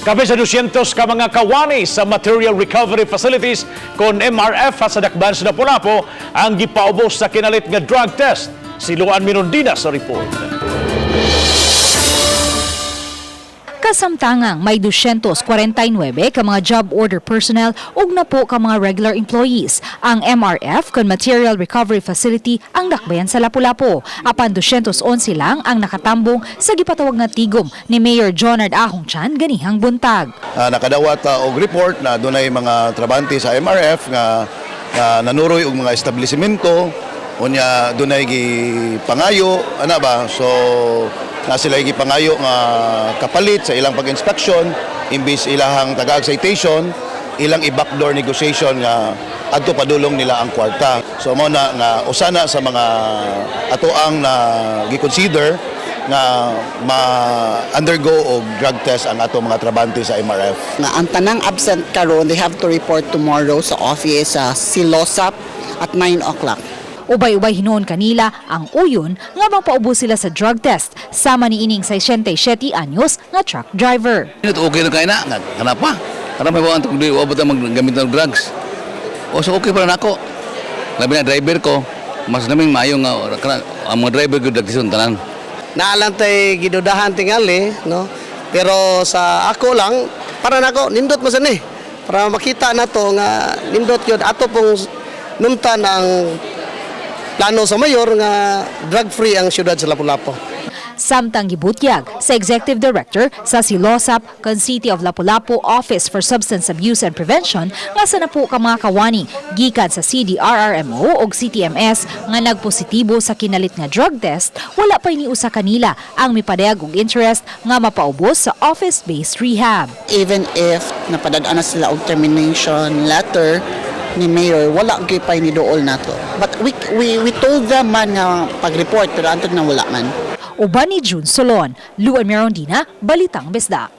Kapi sa 200 ka mga kawani sa Material Recovery Facilities kon MRF sa Dakban sa Lapu-Lapu ang gipaubos sa kinalit nga drug test. Si Luan Minondina sa report. Kasamtangang may 249 ka mga job order personnel ug na po ka mga regular employees. Ang MRF kon Material Recovery Facility ang dakbayan sa Lapu-Lapu. Apan 211 lang ang nakatambong sa gipatawag na tigom ni Mayor Jonard Ahong Chan ganihang buntag. Nakadawat og report na dunay mga trabante sa MRF nga nanuroy og mga establisimento unya dunay gipangayo ana ba, so na sila gipangayo nga kapalit sa ilang pag-inspeksyon imbis ilahang taga-citation, ilang i-backdoor negotiation nga adto padulong nila ang kwarta. So mo na nga usana sa mga atoang na gi-consider nga ma-undergo og drug test ang ato mga trabante sa MRF. Na ang tanang absent karon, they have to report tomorrow sa office sa Silosap at 9 o'clock. Ubay-ubay hinuon kanila ang uyon nga mapaubos sila sa drug test sama ni ining 67 anyos nga truck driver. Okay na kayo na, hanap pa. Para may bawang kung di uabot ang maggamit ng drugs. O so okay para na ako. Labi na driver ko, mas naming mayo nga ang mga driver ko dagtison tanan. Naalang tay gidudahan tingali, no? Pero sa ako lang, para nako nindot mo sani. Para makita na to nga nindot yun ato pong numtan ang plano sa mayor nga drug-free ang siyudad sa Lapu-Lapu. Samtang gibutyag sa Executive Director sa Silosap kan City of Lapu-Lapu Office for Substance Abuse and Prevention nga sa napo ka mga kawani gikan sa CDRRMO o CTMS nga nagpositibo sa kinalit nga drug test, wala pa iniusa kanila ang mipadayag og interest nga mapaubos sa office-based rehab. Even if napadadaan na sila og termination letter ni Mayor, wala gyud pa ni dool nato. But we told them man nga pag-report pero antod na wala man. Uban ni June Solon, Luan Minondina, Balitang Besda.